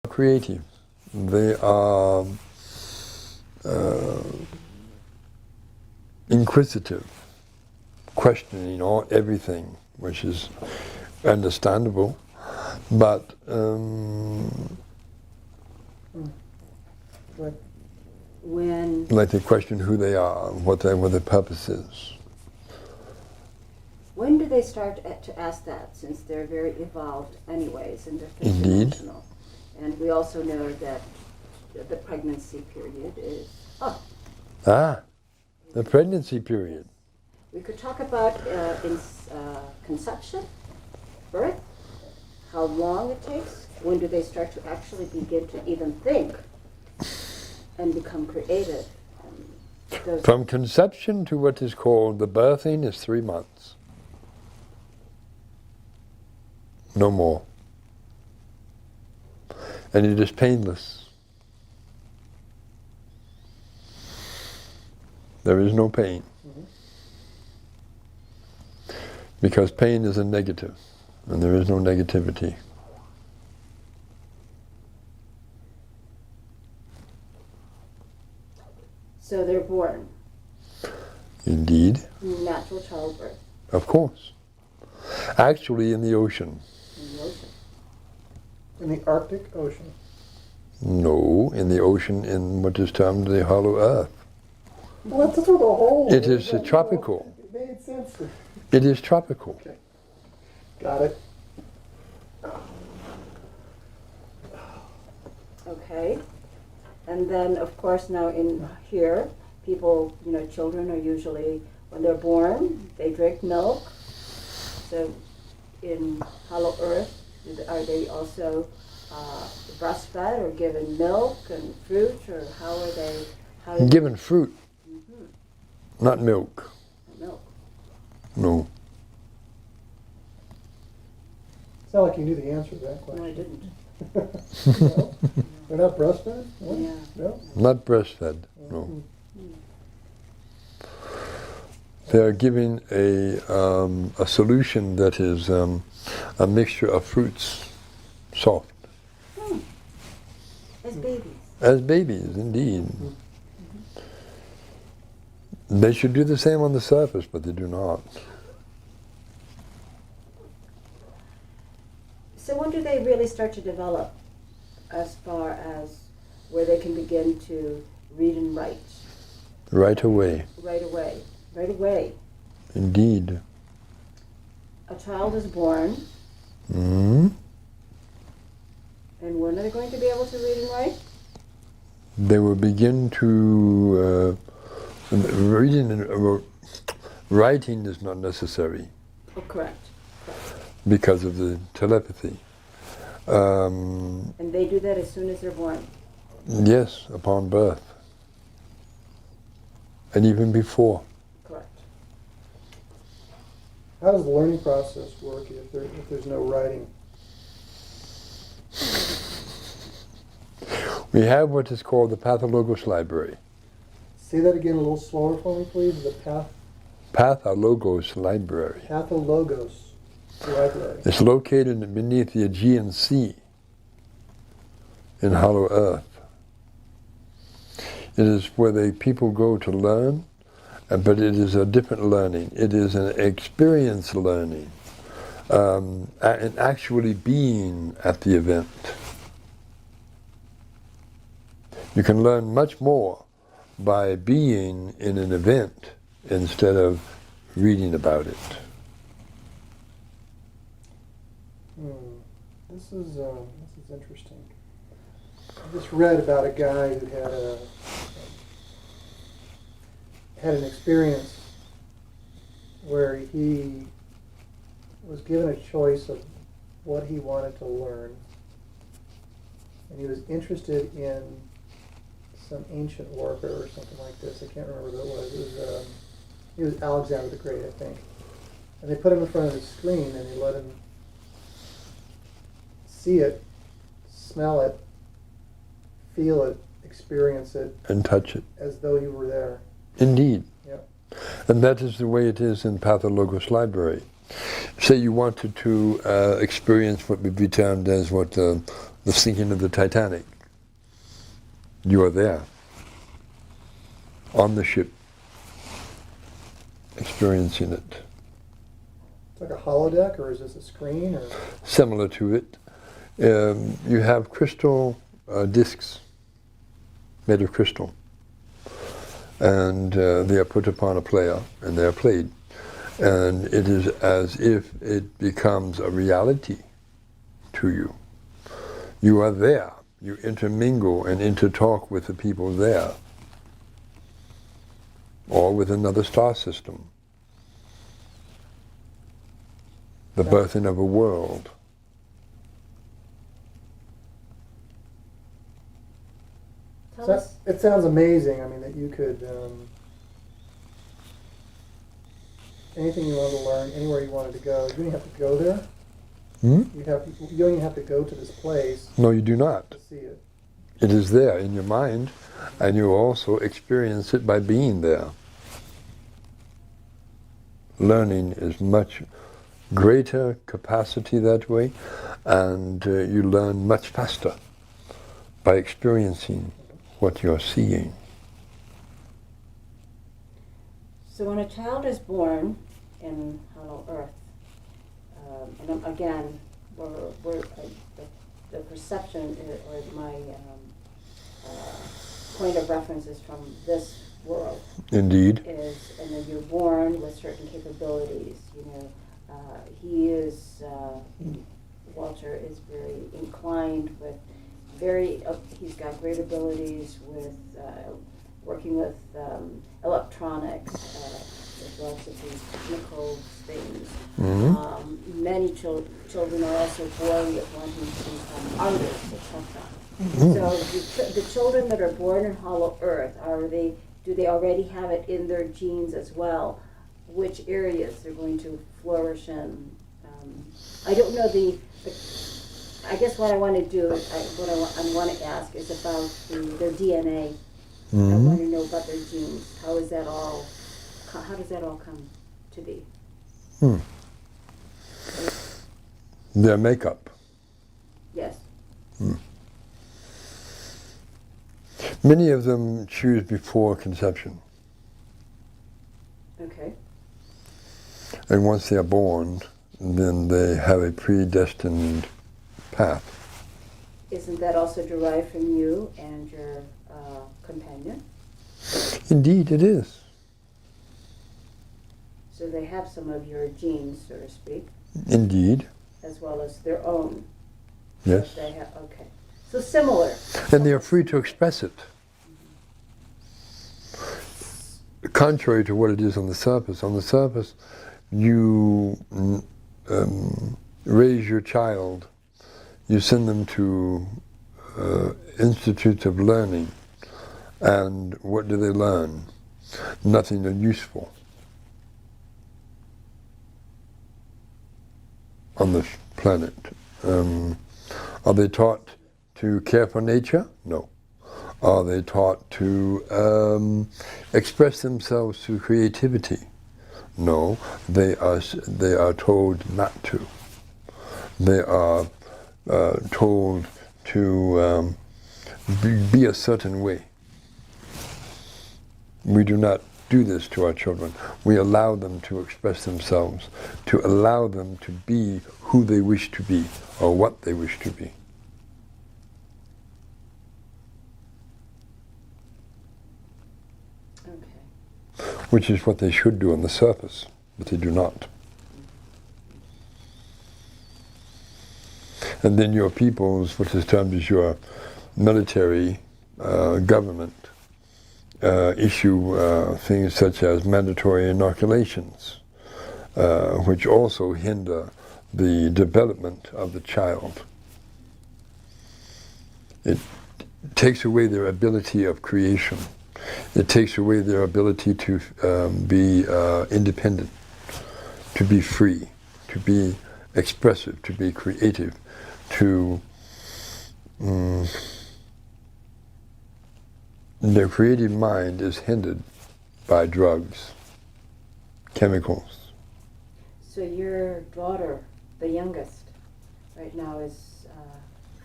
creative. They are inquisitive, questioning everything, which is understandable, but like they question who they are, what their purpose is. When do they start to ask that, since they're very evolved anyways and they're Indeed. emotional? And we also know that the pregnancy period is the pregnancy period. We could talk about conception, birth, how long it takes, when do they start to actually begin to even think and become creative. From conception to what is called the birthing is 3 months. No more. And it is painless. There is no pain. Because pain is a negative, and there is no negativity. So they're born. Indeed. Natural childbirth. Of course. Actually, in the ocean. In the ocean. In the Arctic Ocean? No, in the ocean, in what is termed the hollow earth. Well, that's the whole. It is tropical. It made sense. It is tropical. Okay. Got it. Okay. And then, of course, now in here, people, children are usually, when they're born, they drink milk. So in Hollow Earth, are they also breastfed or given milk and fruit, or how are they? Given fruit, not milk. Milk. No. It's not like you knew the answer to that question. No, I didn't. No? They're not breastfed? What? Yeah. No? Not breastfed, no. They are giving a solution that is a mixture of fruits, soft. As babies. As babies, indeed. They should do the same on the surface, but they do not. So when do they really start to develop, as far as where they can begin to read and write? Right away. Right away. Right away. Indeed. A child is born. Mm-hmm. And when are they going to be able to read and write? They will begin to reading and writing is not necessary. Oh, correct. Because of the telepathy. And they do that as soon as they're born? Yes, upon birth. And even before. Correct. How does the learning process work if there's no writing? We have what is called the Pathologos Library. Say that again a little slower for me, please. The Pathologos Library. Pathologos Library. It's located beneath the Aegean Sea in Hollow Earth. It is where people go to learn, but it is a different learning. It is an experience learning, and actually being at the event. You can learn much more by being in an event instead of reading about it. This is interesting. I just read about a guy who had an experience where he was given a choice of what he wanted to learn, and he was interested in some ancient warfare or something like this. I can't remember what it was. He was Alexander the Great, I think. And they put him in front of the screen and they let him see it, smell it, feel it, experience it. And touch it. As though you were there. Indeed. Yep. And that is the way it is in Pathologos Library. Say you wanted to experience what would be termed as what the sinking of the Titanic. You are there, on the ship, experiencing it. It's like a holodeck, or is this a screen? Or Similar to it, you have crystal discs made of crystal, and they are put upon a player, and they are played. And it is as if it becomes a reality to you. You are there. You intermingle and intertalk with the people there, or with another star system. The birthing of a world. Tell us. it sounds amazing. I mean, that you could anything you wanted to learn, anywhere you wanted to go. You don't even have to go there. Hmm? You don't even have to go to this place No, you do not. to see it. It is there in your mind, and you also experience it by being there. Learning is much greater capacity that way, and you learn much faster by experiencing what you're seeing. So when a child is born in Hollow Earth, and again, the perception or my point of reference is from this world. Indeed. And then you're born with certain capabilities. He is Walter is very inclined with he's got great abilities with working with electronics, with lots of these technical things. Mm-hmm. Many children are also born with wanting to become artists, etc. Mm-hmm. So the children that are born in Hollow Earth, do they already have it in their genes as well? Which areas they're going to flourish in? I don't know I guess what I want to do, I want to ask is about their DNA. Mm-hmm. I want to know about their genes. How does that all come to be? Their makeup. Yes. Many of them choose before conception. Okay. And once they are born, then they have a predestined path. Isn't that also derived from you and your companion? Indeed, it is. So they have some of your genes, so to speak, Indeed. as well as their own. Yes. They have, okay. So similar. And they are free to express it. Contrary to what it is on the surface, you raise your child, you send them to institutes of learning, and what do they learn? Nothing useful on this planet. Are they taught to care for nature? No. Are they taught to express themselves through creativity? No. They are told not to. They are told to be a certain way. We do not do this to our children. We allow them to express themselves, to allow them to be who they wish to be or what they wish to be. Okay. Which is what they should do on the surface, but they do not. And then your peoples, what is termed as your military government, issue things such as mandatory inoculations, which also hinder the development of the child. It takes away their ability of creation. It takes away their ability to be independent, to be free, to be expressive, to be creative, to their creative mind is hindered by drugs, chemicals. So your daughter, the youngest, right now is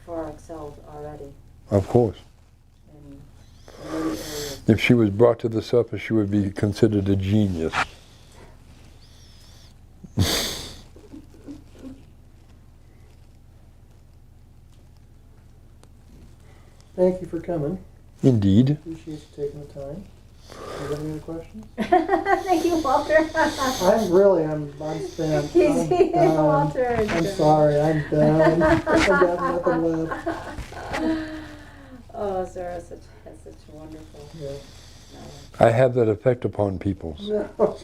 far excelled already Of course. in many areas. If she was brought to the surface, she would be considered a genius. Thank you for coming. Indeed. Appreciate you taking the time. Do you have any other questions? Thank you, Walter. I'm spent. He's Walter. I'm sorry, I'm done. I've got nothing left. Oh, Sarah has such wonderful. Yeah. I have that effect upon people. No.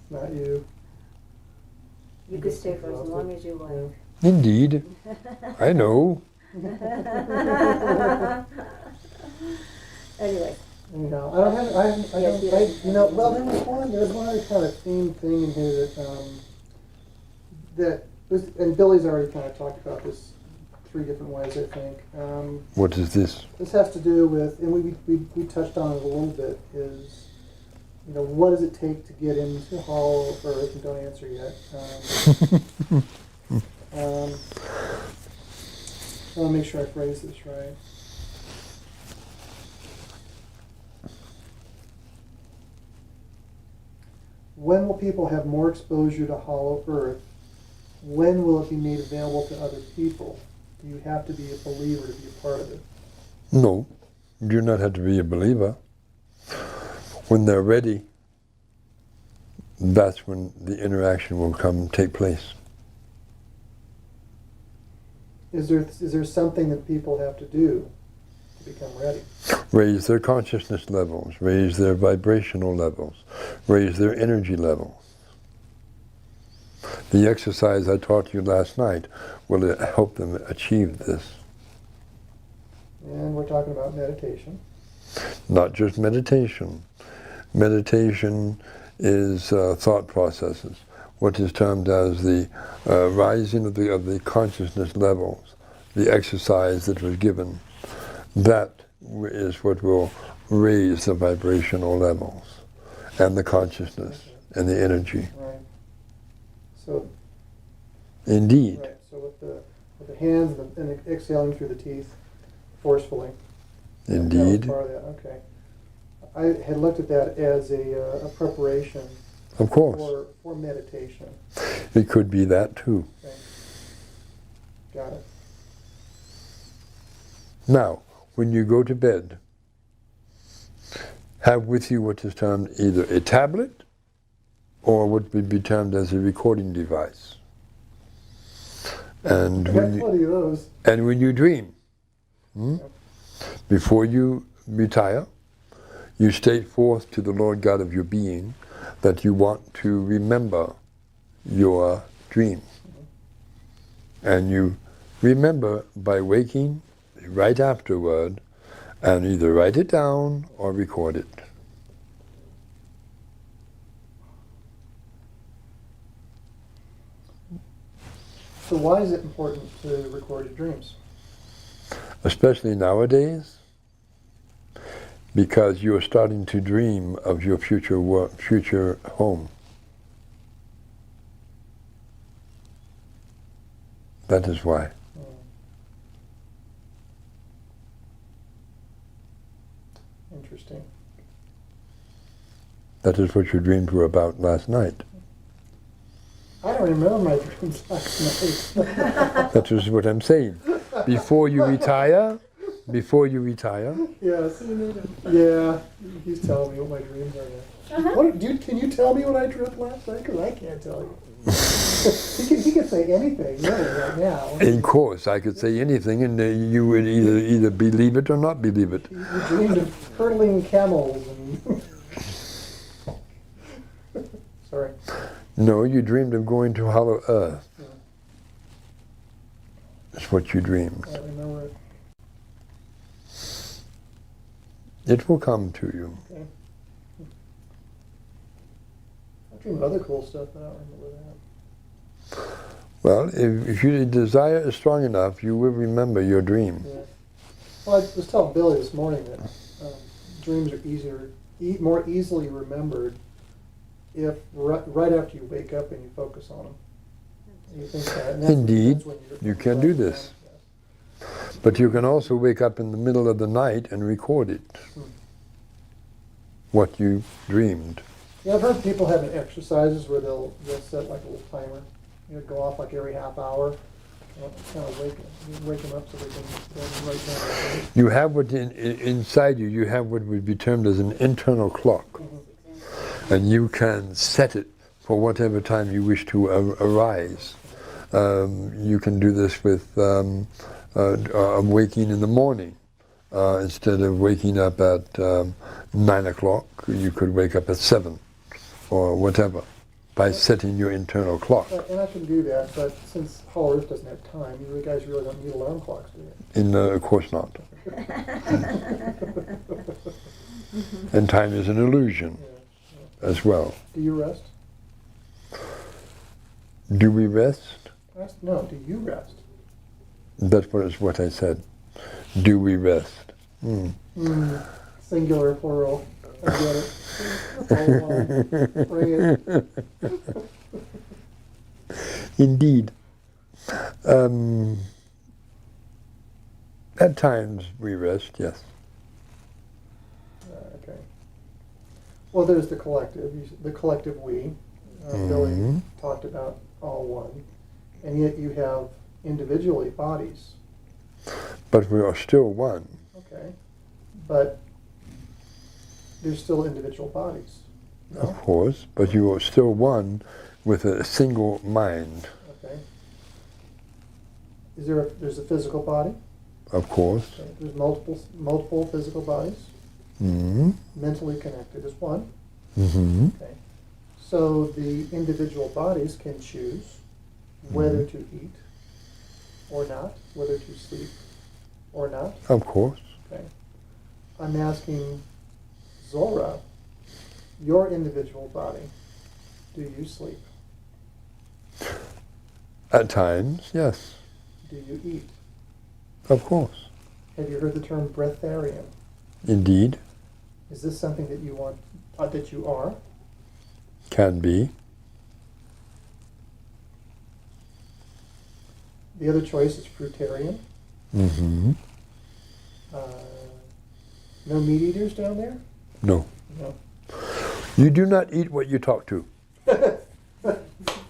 Not you. You could stay for as long as you like. Indeed. I know. Anyway. Anyhow, well, there was one other kind of theme thing in here that was, and Billy's already kind of talked about this 3 different ways, I think. What is this? This has to do with, and we touched on it a little bit, is, what does it take to get into Hollow Earth? And don't answer yet. I want to make sure I phrase this right. When will people have more exposure to Hollow Earth? When will it be made available to other people? Do you have to be a believer to be a part of it? No, you do not have to be a believer. When they're ready, that's when the interaction will take place. Is there something that people have to do to become ready? Raise their consciousness levels, raise their vibrational levels, raise their energy levels. The exercise I taught you last night will help them achieve this. And we're talking about meditation. Not just meditation. Meditation is thought processes. What is termed as the rising of the consciousness levels, the exercise that was given. That is what will raise the vibrational levels and the consciousness and the energy. Right. So. Indeed. Right. So with the hands and the exhaling through the teeth forcefully. Indeed. That was part of that. Okay. I had looked at that as a preparation. Of course. For meditation. It could be that too. Okay. Got it. Now, when you go to bed, have with you what is termed either a tablet or what would be termed as a recording device. And I got plenty of those. And when you dream, before you retire, you state forth to the Lord God of your being that you want to remember your dream. And you remember by waking right afterward and either write it down or record it. So why is it important to record your dreams? Especially nowadays, because you are starting to dream of your future home. That is why. Interesting. That is what your dreams were about last night. I don't remember my dreams last night. That is what I'm saying. Before you retire. Yes. Yeah. He's telling me what my dreams are now. Can you tell me what I dreamt last night? Because I can't tell you. he can say anything really right now. In course, I could say anything, and you would either believe it or not believe it. You dreamed of hurtling camels and. Sorry. No, you dreamed of going to Hollow Earth. Yeah. That's what you dreamed. I remember it. It will come to you. Okay. I dreamed of other cool stuff, but I don't remember that. Well, if your desire is strong enough, you will remember your dream. Yeah. Well, I was telling Billy this morning that dreams are more easily remembered if right after you wake up and you focus on them. You think that, and that's Indeed, when you can do this. Yes. But you can also wake up in the middle of the night and record it, what you dreamed. Yeah, I've heard people having exercises where they'll set like a little timer, go off like every half hour, kind of wake them up so they can write down their things. You have what inside you, you have what would be termed as an internal clock. And you can set it for whatever time you wish to arise. You can do this with waking in the morning. Instead of waking up at 9 o'clock, you could wake up at 7 or whatever by setting your internal clock. And I can do that, but since Hollow Earth doesn't have time, you guys really don't need alarm clocks, do you? Of course not. And time is an illusion as well. Do you rest? Do we rest? No, do you rest? That's what I said. Do we rest? Singular, plural. I get it. Bring it. Indeed. At times we rest, yes. Okay. Well, there's the collective we. Billy talked about all one. And yet you have individually bodies. But we are still one. Okay. But there's still individual bodies. No? Of course, but you are still one with a single mind. Okay. There's a physical body? Of course. Okay. There's multiple physical bodies? Mm-hmm. Mentally connected as one? Mm-hmm. Okay. So the individual bodies can choose whether to eat or not, whether to sleep or not. Of course. Okay. I'm asking Zora, your individual body, do you sleep? At times, yes. Do you eat? Of course. Have you heard the term breatharian? Indeed. Is this something that you want, that you are? Can be. The other choice is fruitarian. Mm-hmm. No meat eaters down there? No. No. You do not eat what you talk to.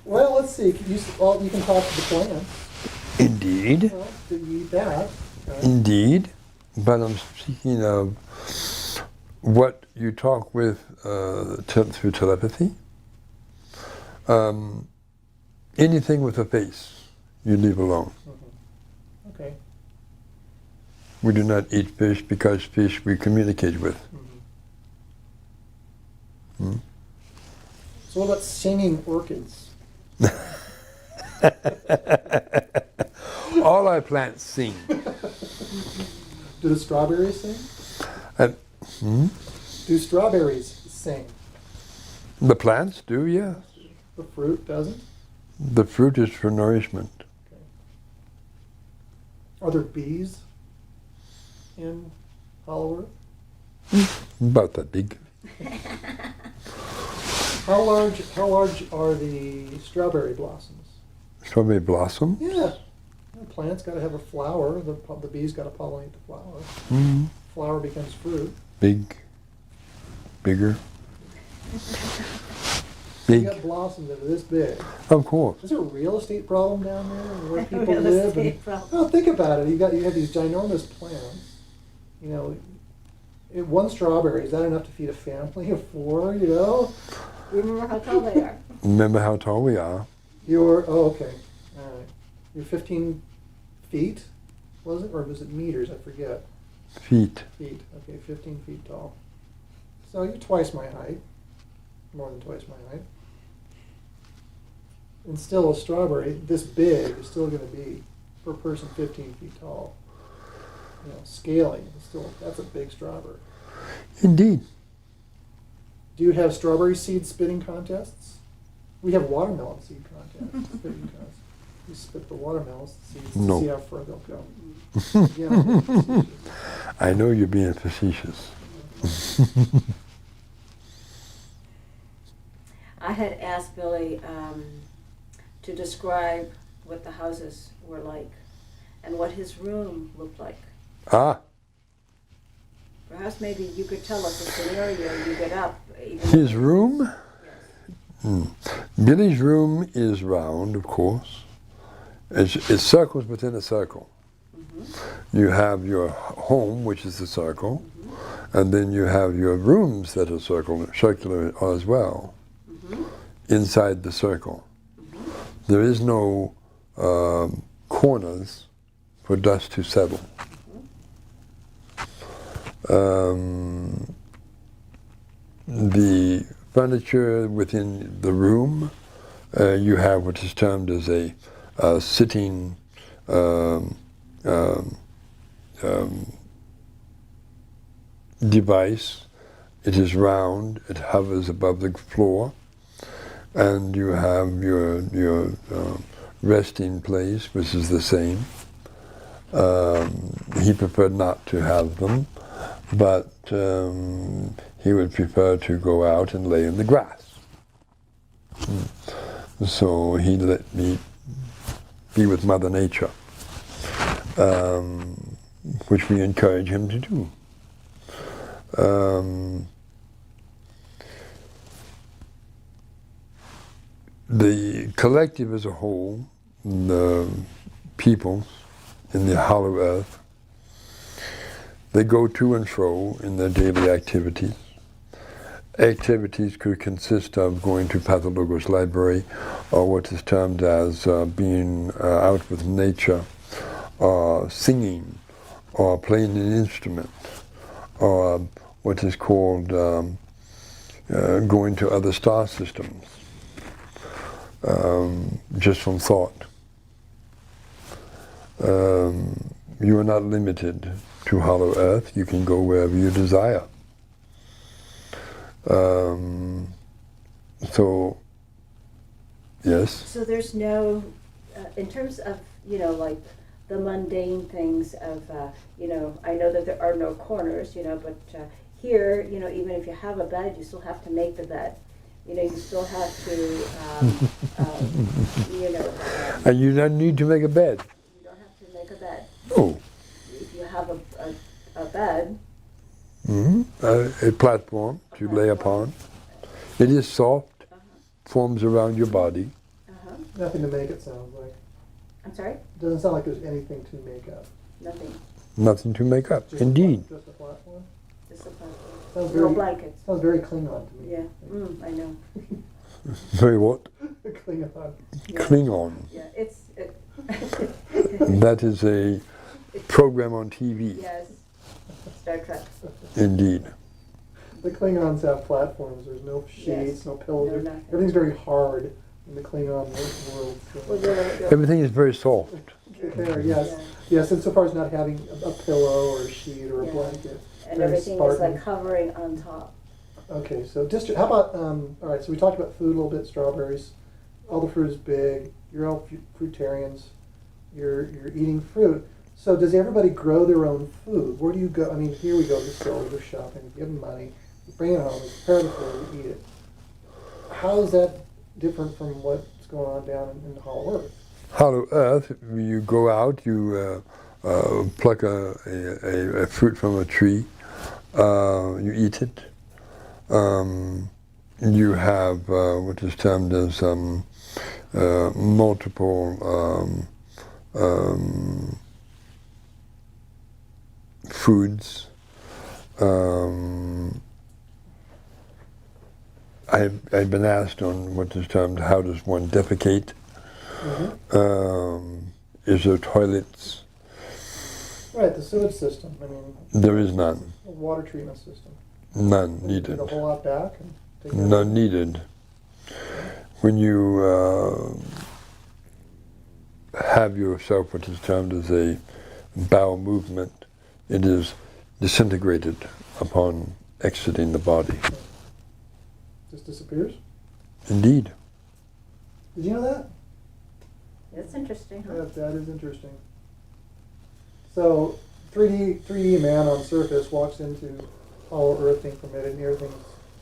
Well, let's see. You can talk to the plants. Indeed. Well, do you eat that? Okay. Indeed. But I'm speaking of what you talk with through telepathy. Anything with a face, you leave alone. Mm-hmm. Okay. We do not eat fish because fish we communicate with. Mm-hmm. So what about singing orchids? All our plants sing. Do the strawberries sing? Do strawberries sing? The plants do, yes. The fruit doesn't? The fruit is for nourishment. Okay. Are there bees in Hollow Earth? About that big. How large are the strawberry blossoms? Strawberry blossom? Yeah. The plant's got to have a flower. The bees got to pollinate the flower. Mm-hmm. Flower becomes fruit. Big. Bigger. You Big. got blossoms that are this big. Of course. Is there a real estate problem down there where people Real live? estate problem. Well, think about it. You have these ginormous plants. You know, one strawberry, is that enough to feed a family of 4? You know. Remember how tall they are. Remember how tall we are. Okay. All right. You're 15 feet, was it? Or was it meters? I forget. Feet. Feet. Okay, 15 feet tall. So you're twice my height. More than twice my height. And still a strawberry this big is still going to be, per person, 15 feet tall. You know, scaling, that's a big strawberry. Indeed. Do you have strawberry seed spitting contests? We have watermelon seed contests. Spitting contests. You spit the watermelon seeds to see how far they'll go. Yeah, I know you're being facetious. I had asked Billy to describe what the houses were like and what his room looked like. Ah, Perhaps maybe you could tell us a scenario you get up. his room? Yes. Billy's room is round, of course. It circles within a circle. Mm-hmm. You have your home, which is the circle, and then you have your rooms that are circular as well, inside the circle. There is no corners for dust to settle. The furniture within the room, you have what is termed as a sitting device. It is round, it hovers above the floor, and you have your resting place, which is the same. He preferred not to have them, but he would prefer to go out and lay in the grass. So he let me be with Mother Nature, which we encourage him to do. The collective as a whole, the people in the hollow earth, they go to and fro in their daily activities. Activities could consist of going to Pathologos Library, or what is termed as being out with nature, or singing, or playing an instrument, or what is called going to other star systems, just from thought. You are not limited to hollow earth. You can go wherever you desire. So, yes? So there's no, in terms of, like the mundane things of, I know that there are no corners, but here, even if you have a bed, you still have to make the bed. You still have to, And you don't need to make a bed. You don't have to make a bed. Oh. If you have a bed. A platform to lay upon. It is soft, forms around your body. Nothing to make it sound like. I'm sorry? It doesn't sound like there's anything to make up. Nothing. Nothing to make up, Just indeed. Just a platform? Just a platform. Sounds No very, blankets. sounds very Klingon to me. Yeah, I know. Very what? Klingon. Yeah. Klingon. Yeah, it's. That is a program on TV. Yes, Star Trek. Indeed. The Klingons have platforms. There's no shades, Yes. no pillows. No, nothing. Everything's very hard in the Klingon world. Well, they're Everything is very soft. There, yes. Yes, insofar as not having a pillow or a sheet or a Yeah. blanket. and Very everything Spartan. is like hovering on top. Okay, so how about, all right, so we talked about food a little bit, strawberries. All the fruit is big. You're all fruitarians. You're eating fruit. So does everybody grow their own food? Where do you go? I mean, here we go to the store, we go shopping, we give them money, we bring it home, we prepare the food, we eat it. How is that different from what's going on down in the Hollow Earth? Hollow Earth, you go out, you pluck a fruit from a tree, you eat it. You have what is termed as multiple foods. I've been asked on what is termed how does one defecate. Is there toilets? Right, the sewage system. I mean, There is none. a water treatment system. None You needed. take a whole lot back and take that. None needed. When you have yourself what is termed as a bowel movement, it is disintegrated upon exiting the body. Just disappears. Indeed. Did you know that? That's interesting, huh? That is interesting. So 3D man on surface walks into Hollow Earth being permitted and everything's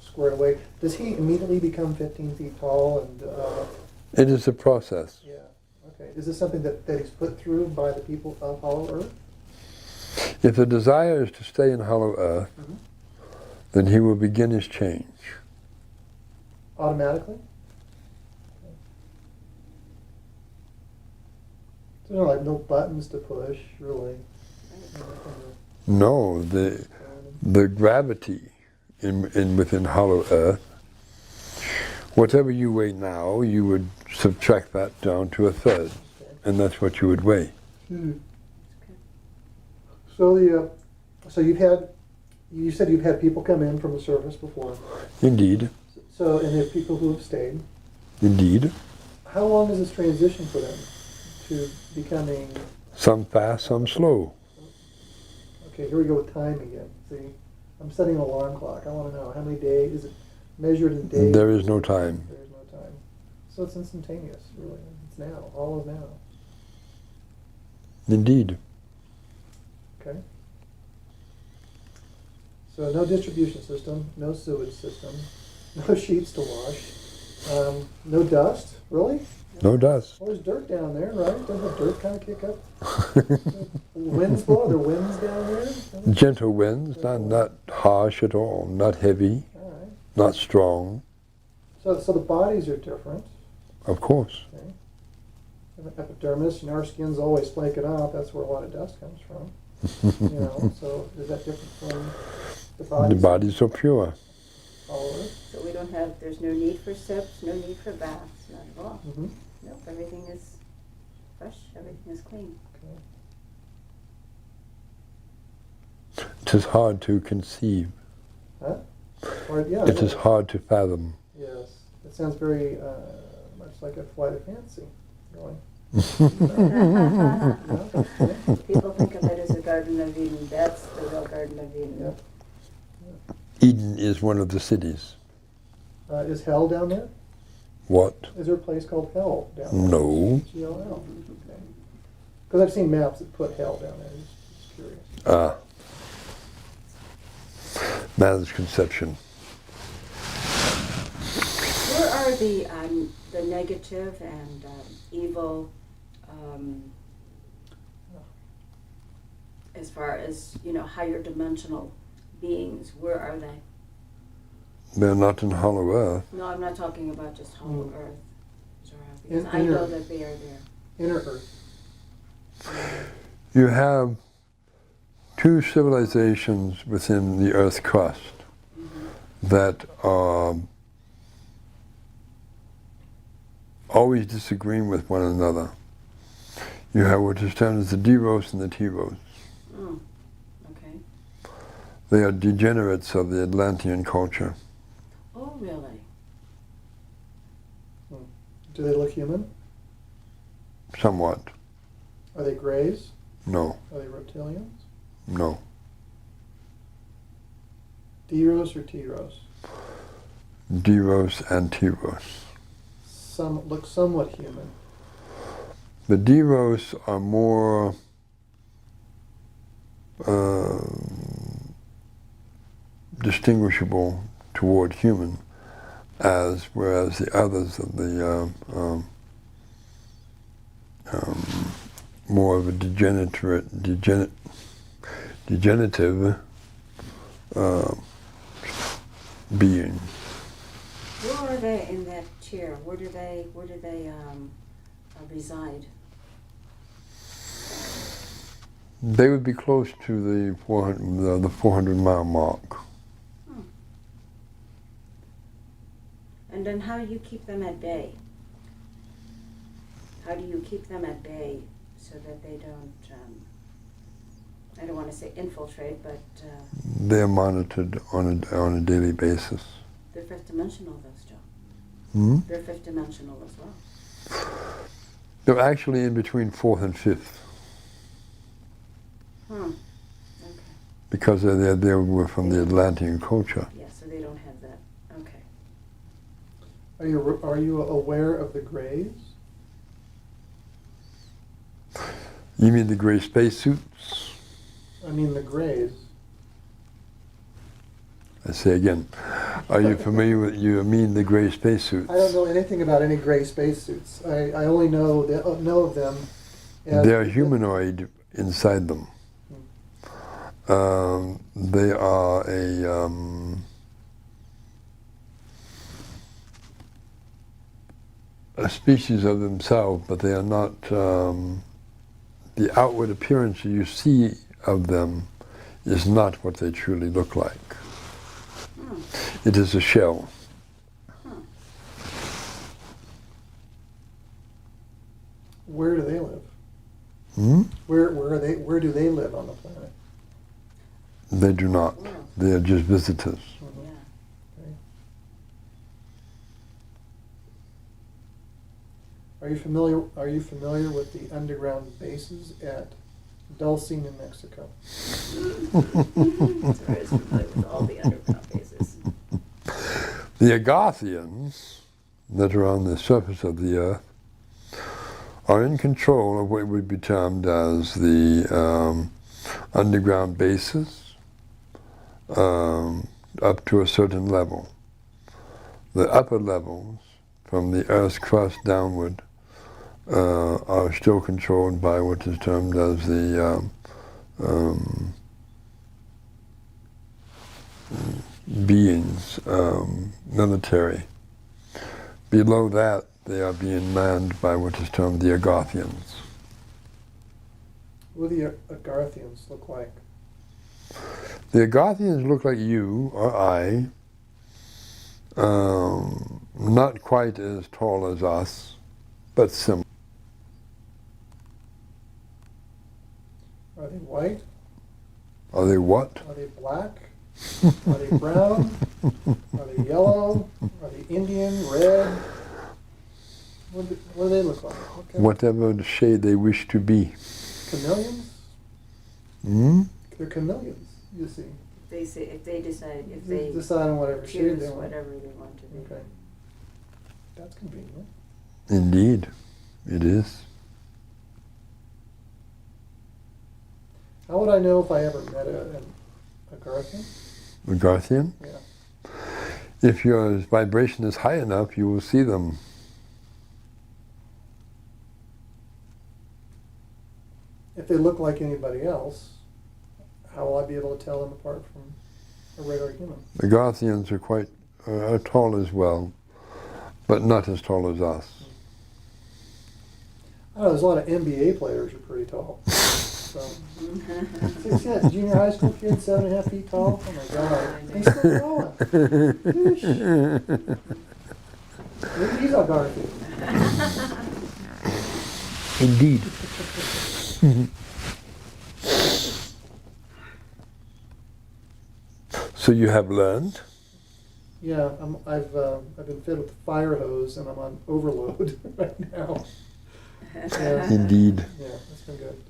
squared away. Does he immediately become 15 feet tall and It is a process. Yeah. Okay. Is this something that he's put through by the people of Hollow Earth? If the desire is to stay in Hollow Earth, Mm-hmm. then he will begin his change. Automatically? So there are like no buttons to push, really. No, the gravity within Hollow Earth, whatever you weigh now, you would subtract that down to a third, and that's what you would weigh. Hmm. So you said you've had people come in from the surface before. Indeed, So, and there's people who have stayed. indeed. How long is this transition for them to becoming? Some fast, some slow. Okay, here we go with time again. See, I'm setting an alarm clock. I want to know how many days is it measured in days? There is no time. There is no time. So it's instantaneous, really. It's now. All is now. Indeed. Okay. So no distribution system, no sewage system, no sheets to wash, no dust. Really? No dust. Well, there's dirt down there, right? Doesn't the dirt kind of kick up? Winds blow? Are there winds down there? Gentle winds, not harsh at all, not heavy, All right. not strong, So the bodies are different. of course. Okay. Epidermis, our skin's always flaking off. That's where a lot of dust comes from. So is that different from the bodies? The bodies are pure. All over? So we don't have, there's no need for sips, no need for baths, not at all. Mm-hmm. Nope, everything is fresh, everything is clean. Okay. It is hard to conceive. Huh? Or, yeah. It is hard to fathom. Yes. It sounds very much like a flight of fancy going. People think of it as a Garden of Eden. That's the real Garden of Eden. Yep. Eden is one of the cities. Is hell down there? What? Is there a place called hell down there? No. G-L-L. Okay. Because I've seen maps that put hell down there. Just curious. Ah. Man's conception. Where are the negative and evil, as far as, higher dimensional beings, where are they? They're not in Hollow Earth. No, I'm not talking about just Hollow Earth, Zora, In- because I inner- know that they are there. Inner Earth. You have two civilizations within the Earth crust that are always disagreeing with one another. You have what is termed as the Deros and the Teros. Mm. Okay. They are degenerates of the Atlantean culture. Oh, really? Do they look human? Somewhat. Are they greys? No. Are they reptilians? No. Deros or Teros? Deros and Teros. Some look somewhat human. The Deros are more distinguishable toward human, whereas the others of the more of a degenerative being. Where are they in that chair? Where do they reside? They would be close to the 400-mile mark. And then how do you keep them at bay? How do you keep them at bay so that they don't, I don't want to say infiltrate, but They're monitored on a daily basis. they're fifth dimensional though still. Hmm? They're fifth dimensional as well. They're actually in between fourth and fifth Okay. because they were from the Atlantean culture. Yeah, so they don't have that. Okay. Are you aware of the greys? You mean the gray spacesuits? I mean the greys. I say again, Are you familiar with, you mean the gray spacesuits? I don't know anything about any gray spacesuits. I only know of them as... They're humanoid inside them. They are a species of themselves, but they are not, the outward appearance you see of them is not what they truly look like. It is a shell. Where do they live? Hmm? Where do they live on the planet? They do not. They are just visitors. Yeah. Okay. Are you familiar with the underground bases at Dulce, New Mexico? That's where I was familiar with all the underground bases. The Agarthians that are on the surface of the Earth are in control of what would be termed as the underground bases up to a certain level. The upper levels, from the Earth's crust downward, are still controlled by what is termed as the beings, military. Below that, they are being manned by what is termed the Agarthians. What do the Agarthians look like? The Agarthians look like you or I, not quite as tall as us, but similar. Are they white? Are they what? Are they black? Are they brown? Are they yellow? Are they Indian, red? What do they look like? Whatever the shade they wish to be. Chameleons? Hmm? They're chameleons, you see. If they decide Decide on whatever shade choose they want. whatever they want to be. Okay. That's convenient. Indeed, it is. How would I know if I ever met a Agarthian? Agarthian? Yeah. If your vibration is high enough, you will see them. If they look like anybody else, how will I be able to tell them apart from a regular human? Agarthians are quite are tall as well, but not as tall as us. I know there's a lot of NBA players who are pretty tall. So, see that junior high school kid, 7.5 feet tall? Oh my God. He's still going. Doosh. Maybe he's Agarthian. Indeed. So you have learned? Yeah, I've been fed with a fire hose and I'm on overload right now. Yeah. Indeed. Yeah, that's been good.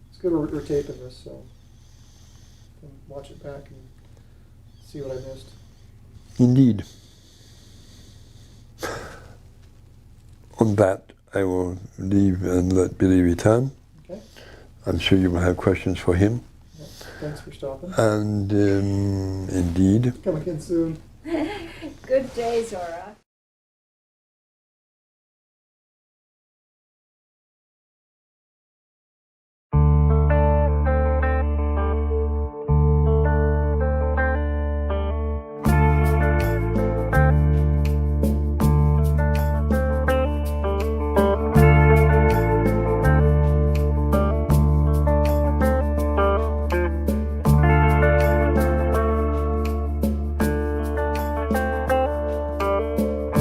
It's good we're taping this, so I can watch it back and see what I missed. Indeed. On that, I will leave and let Billy return. Okay. I'm sure you will have questions for him. Yeah. Thanks for stopping. And indeed. Come again soon. Good day, Zora.